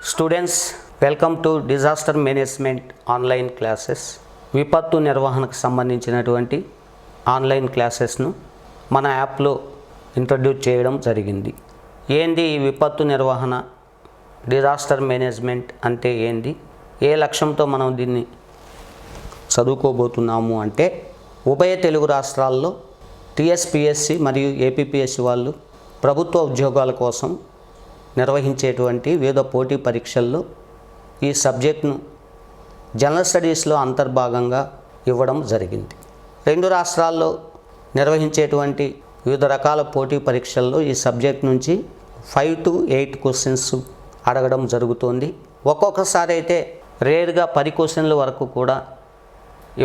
Students, welcome to disaster management online classes. విపత్తు నిర్వహణకు సంబంధించినటువంటి ఆన్లైన్ క్లాసెస్ను మన యాప్లో ఇంట్రడ్యూస్ చేయడం జరిగింది. ఏంది ఈ విపత్తు నిర్వహణ, డిజాస్టర్ మేనేజ్మెంట్ అంటే ఏంది, ఏ లక్ష్యంతో మనం దీన్ని చదువుకోబోతున్నాము అంటే, ఉభయ తెలుగు రాష్ట్రాల్లో టీఎస్పీఎస్సీ మరియు ఏపీపీఎస్సీ వాళ్ళు ప్రభుత్వ ఉద్యోగాల కోసం నిర్వహించేటువంటి వివిధ పోటీ పరీక్షల్లో ఈ సబ్జెక్ట్ను జనరల్ స్టడీస్లో అంతర్భాగంగా ఇవ్వడం జరిగింది. రెండు రాష్ట్రాల్లో నిర్వహించేటువంటి వివిధ రకాల పోటీ పరీక్షల్లో ఈ సబ్జెక్ట్ నుంచి 5 to 8 క్వశ్చన్స్ అడగడం జరుగుతుంది. ఒక్కొక్కసారి అయితే రేర్గా 10 క్వశ్చన్ల వరకు కూడా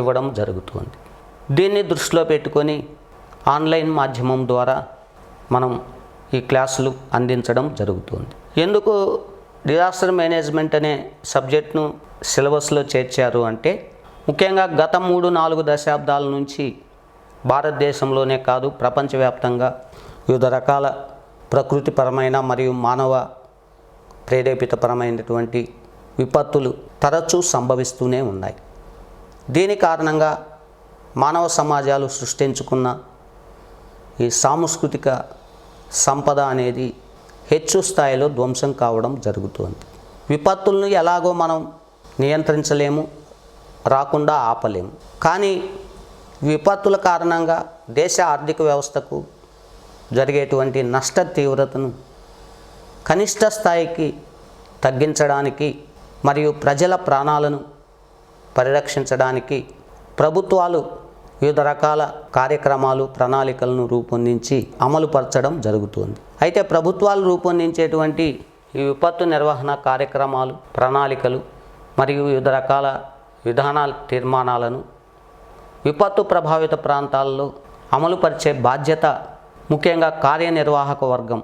ఇవ్వడం జరుగుతుంది. దీన్ని దృష్టిలో పెట్టుకొని ఆన్లైన్ మాధ్యమం ద్వారా మనం ఈ క్లాసులు అందించడం జరుగుతుంది. ఎందుకు డిజాస్టర్ మేనేజ్మెంట్ అనే సబ్జెక్ట్ను సిలబస్లో చేర్చారు అంటే, ముఖ్యంగా గత 3-4 దశాబ్దాల నుంచి భారతదేశంలోనే కాదు ప్రపంచవ్యాప్తంగా వివిధ రకాల ప్రకృతిపరమైన మరియు మానవ ప్రేరేపితపరమైనటువంటి విపత్తులు తరచూ సంభవిస్తూనే ఉన్నాయి. దీని కారణంగా మానవ సమాజాలు సృష్టించుకున్న ఈ సాంస్కృతిక సంపద అనేది హెచ్చు స్థాయిలో ధ్వంసం కావడం జరుగుతుంది. విపత్తులను ఎలాగో మనం నియంత్రించలేము, రాకుండా ఆపలేము. కానీ విపత్తుల కారణంగా దేశ ఆర్థిక వ్యవస్థకు జరిగేటువంటి నష్ట తీవ్రతను కనిష్ట స్థాయికి తగ్గించడానికి మరియు ప్రజల ప్రాణాలను పరిరక్షించడానికి ప్రభుత్వాలు వివిధ రకాల కార్యక్రమాలు, ప్రణాళికలను రూపొందించి అమలుపరచడం జరుగుతుంది. అయితే ప్రభుత్వాలు రూపొందించేటువంటి ఈ విపత్తు నిర్వహణ కార్యక్రమాలు, ప్రణాళికలు మరియు వివిధ రకాల విధానాల తీర్మానాలను విపత్తు ప్రభావిత ప్రాంతాల్లో అమలుపరిచే బాధ్యత ముఖ్యంగా కార్యనిర్వాహక వర్గం,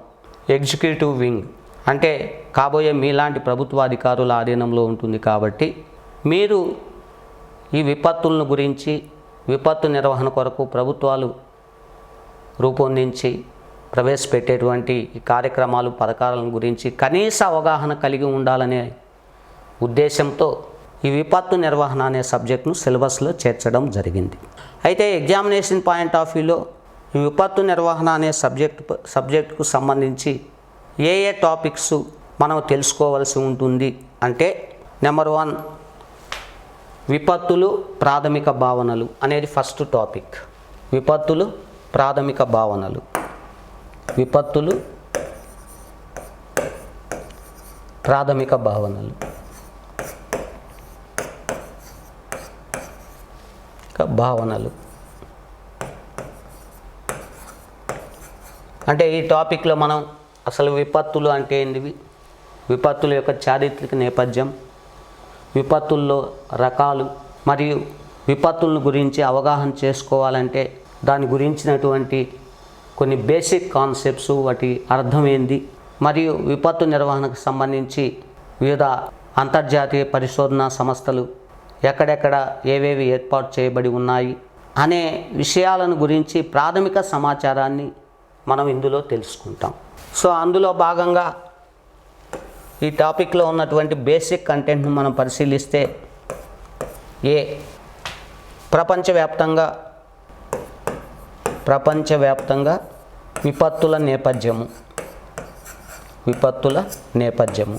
ఎగ్జిక్యూటివ్ వింగ్ అంటే కాబోయే మీలాంటి ప్రభుత్వ అధికారుల ఆధీనంలో ఉంటుంది. కాబట్టి మీరు ఈ విపత్తులను గురించి, విపత్తు నిర్వహణ కొరకు ప్రభుత్వాలు రూపొందించి ప్రవేశపెట్టేటువంటి ఈ కార్యక్రమాలు, పథకాలను గురించి కనీస అవగాహన కలిగి ఉండాలనే ఉద్దేశంతో ఈ విపత్తు నిర్వహణ అనే సబ్జెక్ట్ను సిలబస్లో చేర్చడం జరిగింది. అయితే ఎగ్జామినేషన్ పాయింట్ ఆఫ్ వ్యూలో ఈ విపత్తు నిర్వహణ అనే సబ్జెక్టుకు సంబంధించి ఏ టాపిక్స్ మనం తెలుసుకోవాల్సి ఉంటుంది అంటే, నెంబర్ 1 విపత్తులు ప్రాథమిక భావనలు అనేది ఫస్ట్ టాపిక్. విపత్తులు ప్రాథమిక భావనలు. విపత్తులు ప్రాథమిక భావనలు. భావనలు అంటే ఈ టాపిక్లో మనం అసలు విపత్తులు అంటే ఏంటివి, విపత్తుల యొక్క చారిత్రక నేపథ్యం, విపత్తుల్లో రకాలు మరియు విపత్తులను గురించి అవగాహన చేసుకోవాలంటే దాని గురించినటువంటి కొన్ని బేసిక్ కాన్సెప్ట్స్, వాటి అర్థం ఏంది, మరియు విపత్తు నిర్వహణకు సంబంధించి వివిధ అంతర్జాతీయ పరిశోధనా సంస్థలు ఎక్కడెక్కడ ఏవేవి ఏర్పాటు చేయబడి ఉన్నాయి అనే విషయాలను గురించి ప్రాథమిక సమాచారాన్ని మనం ఇందులో తెలుసుకుంటాం. సో అందులో భాగంగా ఈ టాపిక్లో ఉన్నటువంటి బేసిక్ కంటెంట్ను మనం పరిశీలిస్తే, ప్రపంచవ్యాప్తంగా విపత్తుల నేపథ్యము. విపత్తుల నేపథ్యము.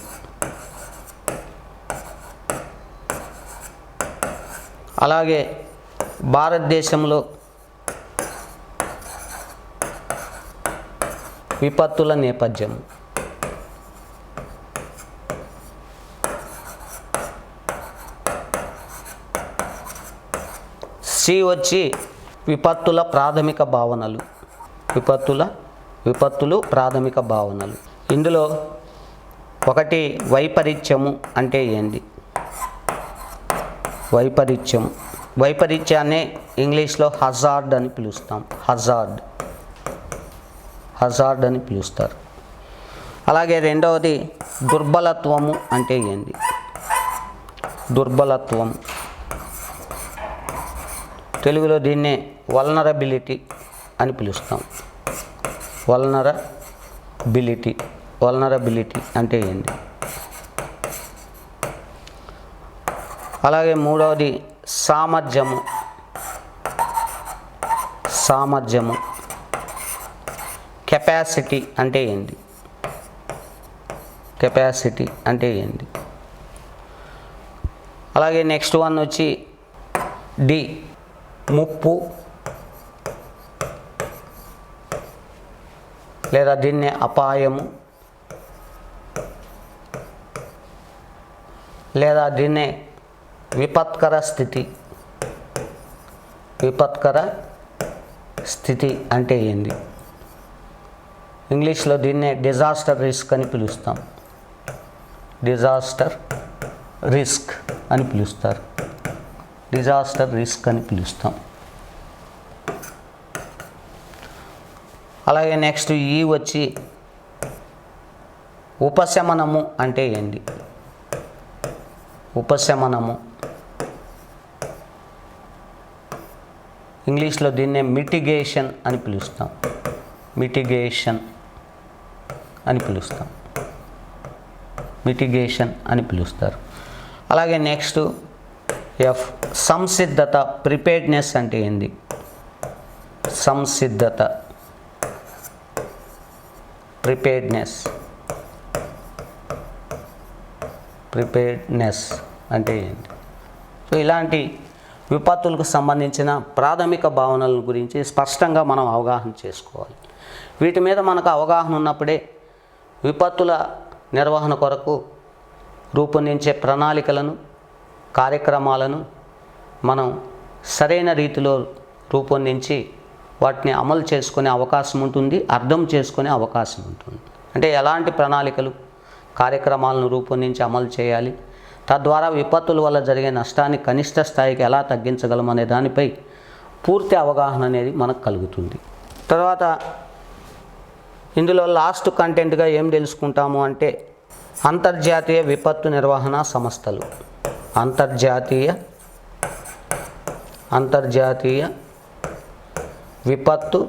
అలాగే భారతదేశంలో విపత్తుల నేపథ్యము. సి వచ్చి విపత్తుల ప్రాథమిక భావనలు. విపత్తులు ప్రాథమిక భావనలు. ఇందులో 1 వైపరీత్యము అంటే ఏంది. వైపరీత్యాన్ని ఇంగ్లీష్లో హజార్డ్ అని పిలుస్తాం. హజార్డ్ అని పిలుస్తారు. అలాగే రెండవది దుర్బలత్వము అంటే ఏంది. దుర్బలత్వం తెలుగులో దీన్నే వల్నరబిలిటీ అని పిలుస్తాం. వల్నరబిలిటీ అంటే ఏంది. అలాగే మూడవది సామర్థ్యము. సామర్థ్యము కెపాసిటీ అంటే ఏంటి? కెపాసిటీ అంటే ఏంటి? అలాగే నెక్స్ట్ వన్ వచ్చి డి, ముప్పు లేదా దీన్నే అపాయము లేదా దీన్నే విపత్కర స్థితి. విపత్కర స్థితి అంటే ఏంది? ఇంగ్లీష్లో దీన్నే డిజాస్టర్ రిస్క్ అని పిలుస్తాం. డిజాస్టర్ రిస్క్ అని పిలుస్తారు. డిజాస్టర్ రిస్క్ అని పిలుస్తాం. అలాగే నెక్స్ట్ ఈ వచ్చి ఉపశమనము అంటే ఏంటి? ఉపశమనము ఇంగ్లీష్లో దీన్నే మిటిగేషన్ అని పిలుస్తాం. మిటిగేషన్ అని పిలుస్తాం. మిటిగేషన్ అని పిలుస్తారు. అలాగే నెక్స్ట్ ఎఫ్, సంసిద్ధత, ప్రిపేర్డ్నెస్ అంటే ఏంది? సంసిద్ధత, ప్రిపేర్డ్నెస్. ప్రిపేర్డ్నెస్ అంటే ఏంటి? సో ఇలాంటి విపత్తులకు సంబంధించిన ప్రాథమిక భావనల గురించి స్పష్టంగా మనం అవగాహన చేసుకోవాలి. వీటి మీద మనకు అవగాహన ఉన్నప్పుడే విపత్తుల నిర్వహణ కొరకు రూపొందించే ప్రణాళికలను, కార్యక్రమాలను మనం సరైన రీతిలో రూపొందించి వాటిని అమలు చేసుకునే అవకాశం ఉంటుంది, అర్థం చేసుకునే అవకాశం ఉంటుంది. అంటే ఎలాంటి ప్రణాళికలు, కార్యక్రమాలను రూపొందించి అమలు చేయాలి, తద్వారా విపత్తుల వల్ల జరిగే నష్టాన్ని కనిష్ట స్థాయికి ఎలా తగ్గించగలం అనే దానిపై పూర్తి అవగాహన అనేది మనకు కలుగుతుంది. తర్వాత ఇందులో లాస్ట్ కంటెంట్గా ఏం తెలుసుకుంటాము అంటే అంతర్జాతీయ విపత్తు నిర్వహణ సంస్థలు. అంతర్జాతీయ విపత్తు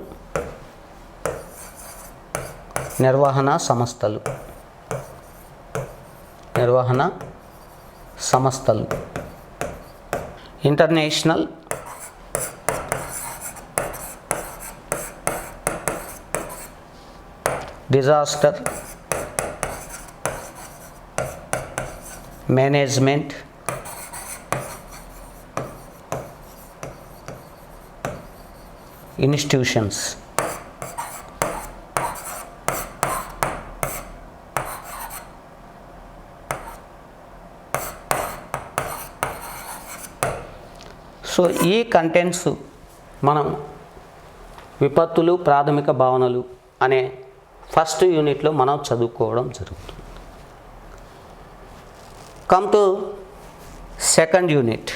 నిర్వహణ సంస్థలు. International disaster management institutions. So ఈ కంటెంట్స్ మనం విపత్తులు, ప్రాథమిక భావనలు అనే ఫస్ట్ యూనిట్లో మనం చదువుకోవడం జరుగుతుంది. Come to second unit.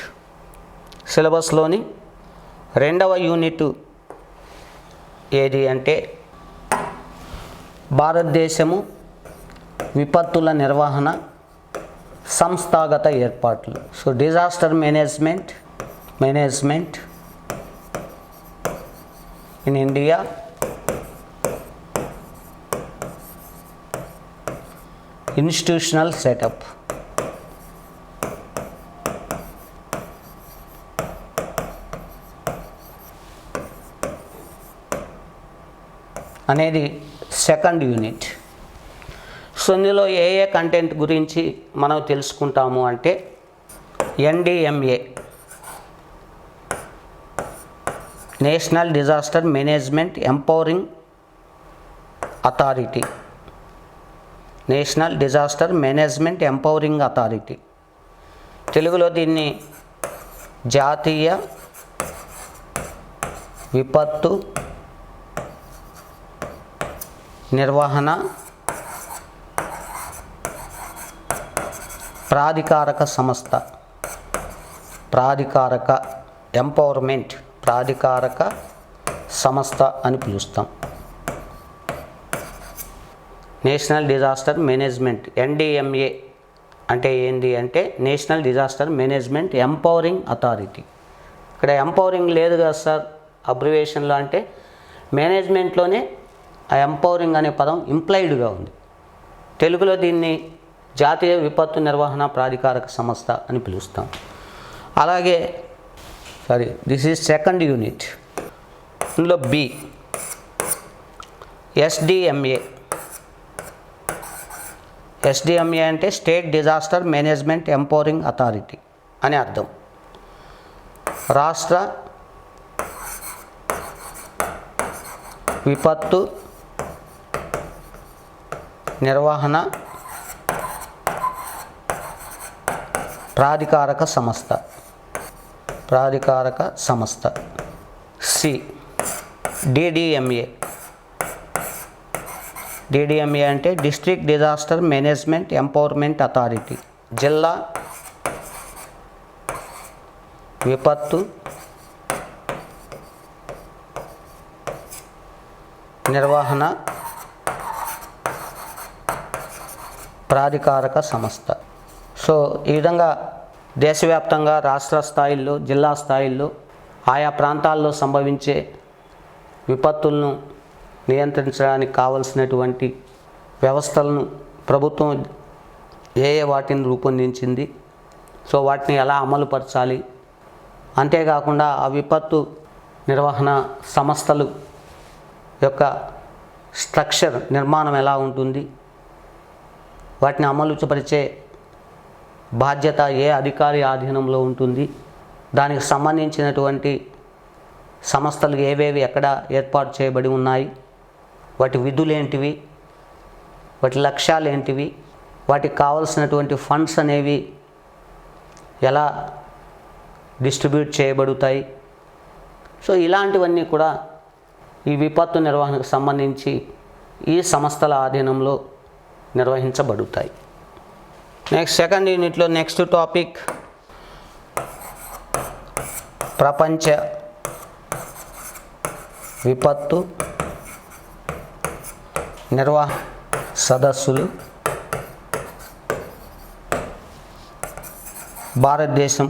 సిలబస్లోని రెండవ యూనిట్ ఏది అంటే భారతదేశము విపత్తుల నిర్వహణ సంస్థాగత ఏర్పాట్లు. So disaster management in India, institutional setup. అనేది సెకండ్ యూనిట్. సో ఇందులో ఏ కంటెంట్ గురించి మనం తెలుసుకుంటాము అంటే NDMA, national disaster management empowering authority. National disaster management empowering authority. తెలుగులో దీన్ని జాతీయ విపత్తు నిర్వహణ ప్రాధికారక సంస్థ. ఎంపవర్మెంట్ ప్రాధికారక సంస్థ అని పిలుస్తాం. నేషనల్ డిజాస్టర్ మేనేజ్మెంట్ NDMA అంటే ఏంటి అంటే national disaster management empowering authority. ఇక్కడ ఎంపవరింగ్ లేదు కదా సార్ అబ్రివేషన్లో, అంటే మేనేజ్మెంట్లోనే ఆ ఎంపవరింగ్ అనే పదం ఇంప్లైడ్గా ఉంది. తెలుగులో దీన్ని జాతీయ విపత్తు నిర్వహణ ప్రాధికారక సంస్థ అని పిలుస్తాం. అలాగే దిస్ ఈజ్ సెకండ్ యూనిట్. ఇందులో బి ఎస్డిఎంఏ. ఎస్డిఎంఏ అంటే state disaster management empowering authority అని అర్థం. రాష్ట్ర విపత్తు నిర్వహణ ప్రాధికారక సంస్థ. C DDMA. డిడిఎంఏ అంటే district disaster management empowerment authority. జిల్లా విపత్తు నిర్వహణ ప్రాధికారక సంస్థ. సో ఈ విధంగా దేశవ్యాప్తంగా రాష్ట్ర స్థాయిల్లో, జిల్లా స్థాయిల్లో ఆయా ప్రాంతాల్లో సంభవించే విపత్తులను నియంత్రించడానికి కావలసినటువంటి వ్యవస్థలను ప్రభుత్వం వాటిని రూపొందించింది. సో వాటిని ఎలా అమలుపరచాలి, అంతేకాకుండా ఆ విపత్తు నిర్వహణ సంస్థలు యొక్క స్ట్రక్చర్, నిర్మాణం ఎలా ఉంటుంది, వాటిని అమలుపరిచే బాధ్యత ఏ అధికారి ఆధీనంలో ఉంటుంది, దానికి సంబంధించినటువంటి సంస్థలు ఏవేవి ఎక్కడ ఏర్పాటు చేయబడి ఉన్నాయి, వాటి విధులు ఏంటివి, వాటి లక్ష్యాలు ఏంటివి, వాటికి కావాల్సినటువంటి ఫండ్స్ అనేవి ఎలా డిస్ట్రిబ్యూట్ చేయబడతాయి. సో ఇలాంటివన్నీ కూడా ఈ విపత్తు నిర్వహణకు సంబంధించి ఈ సంస్థల ఆధీనంలో నిర్వహించబడతాయి. నెక్స్ట్ సెకండ్ యూనిట్లో నెక్స్ట్ టాపిక్ ప్రపంచ విపత్తు నిర్వహణ సదస్సులు, భారతదేశం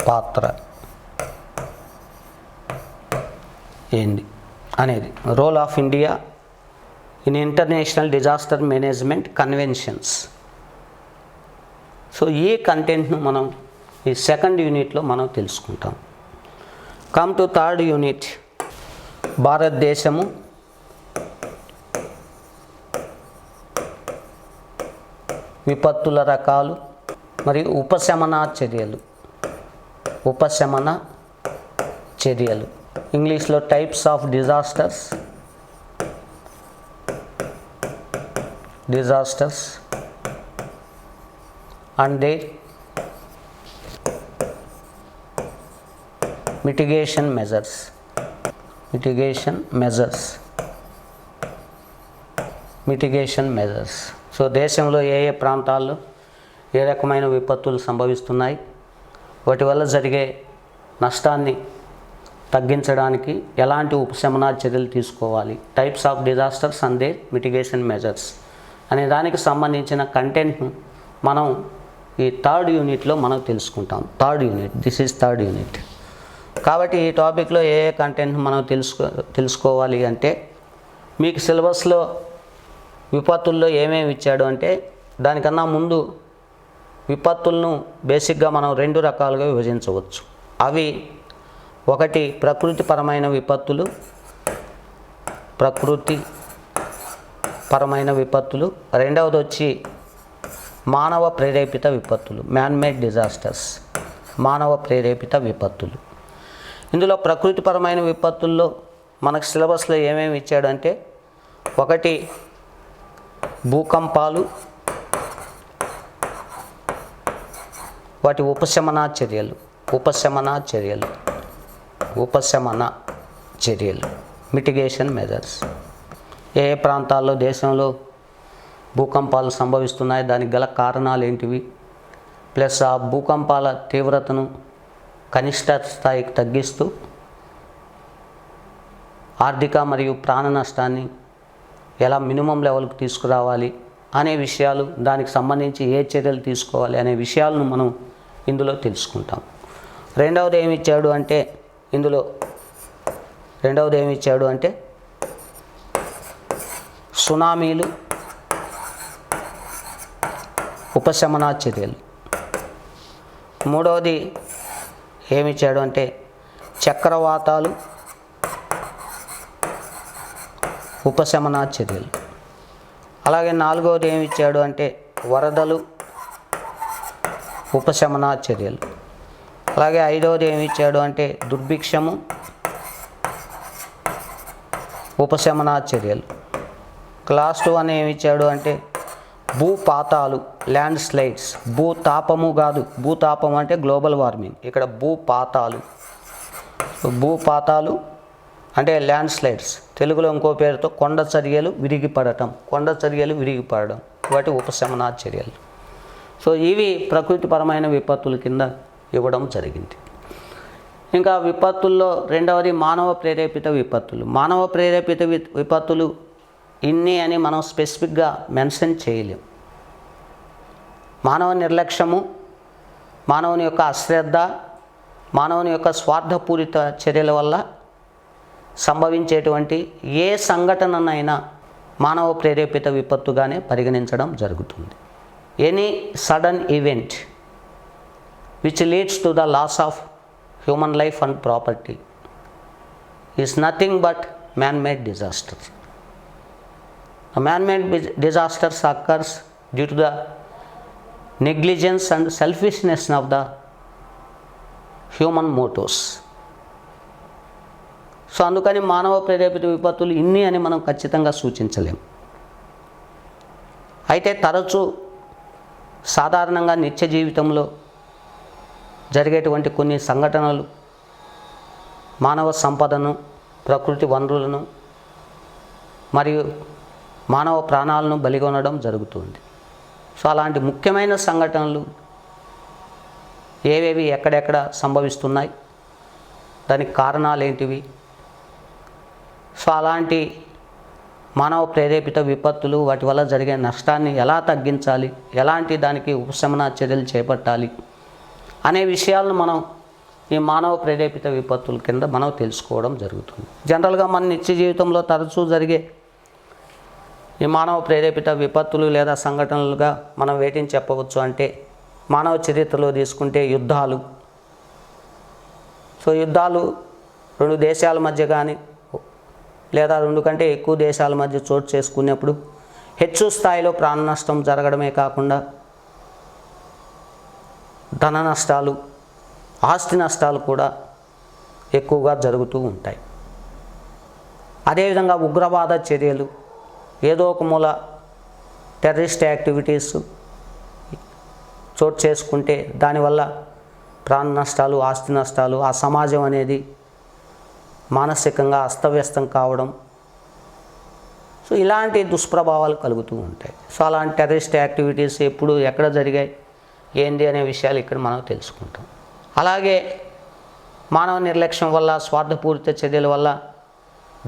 పాత్ర ఏంది అనేది. Role of India in international disaster management conventions. So ఈ కంటెంట్ను మనం ఈ సెకండ్ యూనిట్లో మనం తెలుసుకుంటాం. కమ్ టు థర్డ్ యూనిట్, భారతదేశము విపత్తుల రకాలు మరియు ఉపశమన చర్యలు. ఇంగ్లీష్లో types of disasters and their mitigation measures. So దేశంలో ఏ ప్రాంతాల్లో ఏ రకమైన విపత్తులు సంభవిస్తున్నాయి, వాటి వల్ల జరిగే నష్టాన్ని తగ్గించడానికి ఎలాంటి ఉపశమన చర్యలు తీసుకోవాలి, types of disasters and their mitigation measures అనే దానికి సంబంధించిన కంటెంట్ను మనం ఈ థర్డ్ యూనిట్లో మనం తెలుసుకుంటాం. This is third unit. కాబట్టి ఈ టాపిక్లో ఏ కంటెంట్ మనం తెలుసుకోవాలి అంటే, మీకు సిలబస్లో విపత్తుల్లో ఏమేమి ఇచ్చాడు అంటే, దానికన్నా ముందు విపత్తులను బేసిక్గా మనం రెండు రకాలుగా విభజించవచ్చు. అవి ఒకటి ప్రకృతిపరమైన విపత్తులు, రెండవది వచ్చి మానవ ప్రేరేపిత విపత్తులు, మ్యాన్మేడ్ డిజాస్టర్స్, మానవ ప్రేరేపిత విపత్తులు. ఇందులో ప్రకృతిపరమైన విపత్తుల్లో మనకు సిలబస్లో ఏమేమి ఇచ్చాడు అంటే, ఒకటి భూకంపాలు, వాటి ఉపశమన చర్యలు, మిటిగేషన్ మెజర్స్. ఏ ప్రాంతాల్లో దేశంలో భూకంపాలు సంభవిస్తున్నాయి, దానికి గల కారణాలు ఏంటివి, ప్లస్ ఆ భూకంపాల తీవ్రతను కనిష్ట స్థాయికి తగ్గిస్తూ ఆర్థిక మరియు ప్రాణ నష్టాన్ని ఎలా మినిమం లెవెల్కి తీసుకురావాలి అనే విషయాలు, దానికి సంబంధించి ఏ చర్యలు తీసుకోవాలి అనే విషయాలను మనం ఇందులో తెలుసుకుంటాం. రెండవది ఏమి ఇచ్చాడు అంటే సునామీలు, ఉపశమన చర్యలు. మూడవది ఏమి ఇచ్చాడు అంటే చక్రవాతాలు, ఉపశమన చర్యలు. అలాగే నాలుగవది ఏమి ఇచ్చాడు అంటే వరదలు, ఉపశమన చర్యలు. అలాగే ఐదవది ఏమి ఇచ్చాడు అంటే దుర్భిక్షము, ఉపశమన చర్యలు. లాస్ట్ వన్ ఏమి ఇచ్చాడు అంటే భూపాతాలు, ల్యాండ్ స్లైడ్స్. భూతాపము కాదు, భూతాపం అంటే గ్లోబల్ వార్మింగ్, ఇక్కడ భూపాతాలు. భూపాతాలు అంటే ల్యాండ్ స్లైడ్స్, తెలుగులో ఇంకో పేరుతో కొండ చర్యలు విరిగిపడటం, కొండ చర్యలు విరిగిపడడం, వాటి ఉపశమన చర్యలు. సో ఇవి ప్రకృతిపరమైన విపత్తుల కింద ఇవ్వడం జరిగింది. ఇంకా విపత్తుల్లో రెండవది మానవ ప్రేరేపిత విపత్తులు. మానవ ప్రేరేపిత విపత్తులు ఇన్ని అని మనం స్పెసిఫిక్గా మెన్షన్ చేయలేం. మానవ నిర్లక్ష్యము, మానవుని యొక్క అశ్రద్ధ, మానవుని యొక్క స్వార్థపూరిత చర్యల వల్ల సంభవించేటువంటి ఏ సంఘటననైనా మానవ ప్రేరేపిత విపత్తుగానే పరిగణించడం జరుగుతుంది. Any sudden event which leads to the loss of human life and property is nothing but man-made disaster. A man-made disasters occurs due to the negligence and selfishness of the human motives. So అందుకని మానవ ప్రేరేపిత విపత్తులు ఇన్ని అని మనం ఖచ్చితంగా సూచించలేం. అయితే తరచూ సాధారణంగా నిత్య జీవితంలో జరిగేటువంటి కొన్ని సంఘటనలు మానవ సంపదను, ప్రకృతి వనరులను మరియు మానవ ప్రాణాలను బలిగొనడం జరుగుతుంది. సో అలాంటి ముఖ్యమైన సంఘటనలు ఏవేవి ఎక్కడెక్కడ సంభవిస్తున్నాయి, దానికి కారణాలు ఏంటివి, సో అలాంటి మానవ ప్రేరేపిత విపత్తులు, వాటి వల్ల జరిగే నష్టాన్ని ఎలా తగ్గించాలి, ఎలాంటి దానికి ఉపశమన చర్యలు చేపట్టాలి అనే విషయాలను మనం ఈ మానవ ప్రేరేపిత విపత్తుల కింద మనం తెలుసుకోవడం జరుగుతుంది. జనరల్గా మన నిత్య జీవితంలో తరచూ జరిగే ఈ మానవ ప్రేరేపిత విపత్తులు లేదా సంఘటనలుగా మనం వేటిని చెప్పవచ్చు అంటే మానవ చరిత్రలో తీసుకుంటే యుద్ధాలు. సో యుద్ధాలు రెండు దేశాల మధ్య కానీ లేదా రెండు కంటే ఎక్కువ దేశాల మధ్య చోటు చేసుకునేప్పుడు హెచ్చు స్థాయిలో ప్రాణ నష్టం జరగడమే కాకుండా ధన నష్టాలు, ఆస్తి నష్టాలు కూడా ఎక్కువగా జరుగుతూ ఉంటాయి. అదేవిధంగా ఉగ్రవాద చర్యలు, ఏదో ఒక మూల టెర్రరిస్ట్ యాక్టివిటీస్ చోటు చేసుకుంటే దానివల్ల ప్రాణ నష్టాలు, ఆస్తి నష్టాలు, ఆ సమాజం అనేది మానసికంగా అస్తవ్యస్తం కావడం, సో ఇలాంటి దుష్ప్రభావాలు కలుగుతూ ఉంటాయి. సో అలాంటి టెర్రరిస్ట్ యాక్టివిటీస్ ఎప్పుడు ఎక్కడ జరిగాయి ఏంది అనే విషయాలు ఇక్కడ మనం తెలుసుకుంటాం. అలాగే మానవ నిర్లక్ష్యం వల్ల, స్వార్థపూరిత చర్యల వల్ల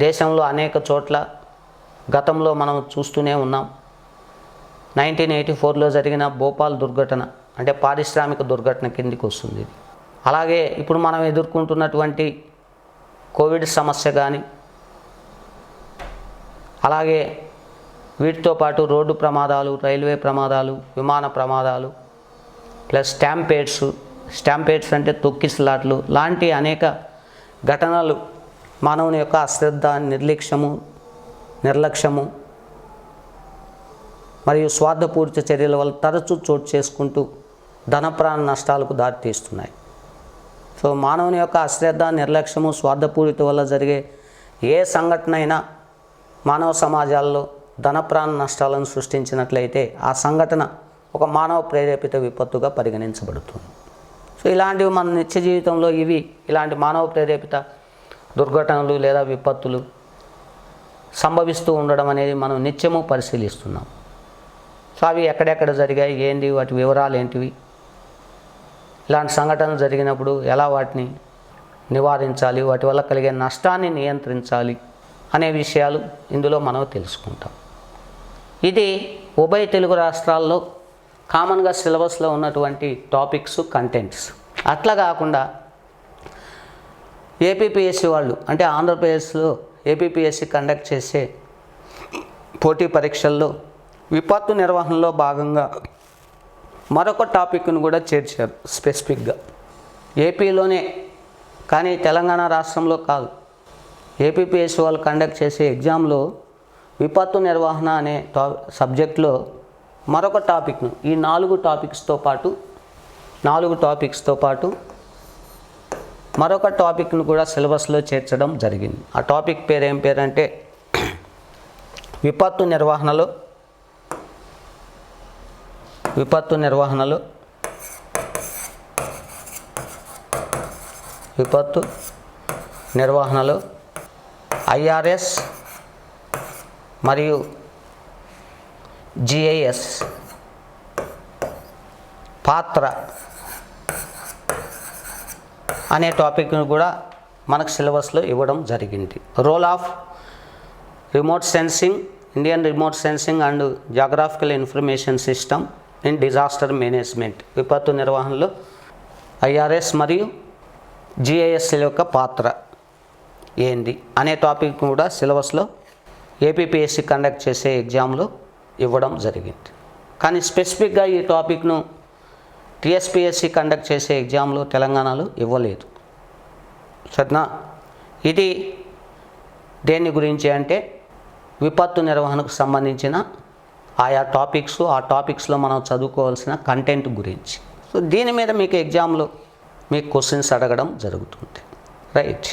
దేశంలో అనేక చోట్ల గతంలో మనం చూస్తూనే ఉన్నాం. 1984లో జరిగిన భోపాల్ దుర్ఘటన అంటే పారిశ్రామిక దుర్ఘటన కిందికి వస్తుంది. అలాగే ఇప్పుడు మనం ఎదుర్కొంటున్నటువంటి కోవిడ్ సమస్య కానీ, అలాగే వీటితో పాటు రోడ్డు ప్రమాదాలు, రైల్వే ప్రమాదాలు, విమాన ప్రమాదాలు, ప్లస్ స్టాంపేడ్స్ అంటే తొక్కిసలాట్లు లాంటి అనేక ఘటనలు మానవుని యొక్క అశ్రద్ధ, నిర్లక్ష్యము మరియు స్వార్థపూరిత చర్యల వల్ల తరచూ చోటు చేసుకుంటూ ధనప్రాణ నష్టాలకు దారితీస్తున్నాయి. సో మానవుని యొక్క అశ్రద్ధ, నిర్లక్ష్యము, స్వార్థపూరిత వల్ల జరిగే ఏ సంఘటన అయినా మానవ సమాజాల్లో ధనప్రాణ నష్టాలను సృష్టించినట్లయితే ఆ సంఘటన ఒక మానవ ప్రేరేపిత విపత్తుగా పరిగణించబడుతుంది. సో ఇలాంటివి మన నిత్య జీవితంలో ఇలాంటి మానవ ప్రేరేపిత దుర్ఘటనలు లేదా విపత్తులు సంభవిస్తూ ఉండడం అనేది మనం నిత్యము పరిశీలిస్తున్నాం. సో అవి ఎక్కడెక్కడ జరిగాయి, ఏంటి, వాటి వివరాలు ఏంటివి, ఇలాంటి సంఘటనలు జరిగినప్పుడు ఎలా వాటిని నివారించాలి, వాటి వల్ల కలిగే నష్టాన్ని నియంత్రించాలి అనే విషయాలు ఇందులో మనం తెలుసుకుంటాం. ఇది ఉభయ తెలుగు రాష్ట్రాల్లో కామన్గా సిలబస్లో ఉన్నటువంటి టాపిక్స్, కంటెంట్స్. అట్లా కాకుండా ఏపీపీఎస్సీ వాళ్ళు అంటే ఆంధ్రప్రదేశ్లో ఏపీపీఎస్సీ కండక్ట్ చేసే పోటీ పరీక్షల్లో విపత్తు నిర్వహణలో భాగంగా మరొక టాపిక్ను కూడా చేర్చారు స్పెసిఫిక్గా. ఏపీలోనే కానీ తెలంగాణ రాష్ట్రంలో కాదు. ఏపీపీఎస్సీ వాళ్ళు కండక్ట్ చేసే ఎగ్జామ్లో విపత్తు నిర్వహణ అనే సబ్జెక్ట్లో మరొక టాపిక్ను ఈ 4 టాపిక్స్తో పాటు మరొక టాపిక్ను కూడా సిలబస్లో చేర్చడం జరిగింది. ఆ టాపిక్ పేరు ఏం పేరంటే విపత్తు నిర్వహణలో ఐఆర్ఎస్ మరియు జిఐఎస్ పాత్ర అనే టాపిక్ను కూడా మనకు సిలబస్లో ఇవ్వడం జరిగింది. Role of remote sensing, Indian remote sensing and geographical information system in disaster management, విపత్తు నిర్వహణలో ఐఆర్ఎస్ మరియు జిఐఎస్ యొక్క పాత్ర ఏంది అనే టాపిక్ కూడా సిలబస్లో ఏపీపీఎస్సీ కండక్ట్ చేసే ఎగ్జామ్లో ఇవ్వడం జరిగింది. కానీ స్పెసిఫిక్గా ఈ టాపిక్ను టీఎస్పీఎస్సీ కండక్ట్ చేసే ఎగ్జామ్లో తెలంగాణలో ఇవ్వలేదు. సరేనా? ఇది దేని గురించి అంటే విపత్తు నిర్వహణకు సంబంధించిన ఆయా టాపిక్స్, ఆ టాపిక్స్లో మనం చదువుకోవాల్సిన కంటెంట్ గురించి. సో దీని మీద మీకు ఎగ్జామ్లో మీకు క్వశ్చన్స్ అడగడం జరుగుతుంది. రైట్.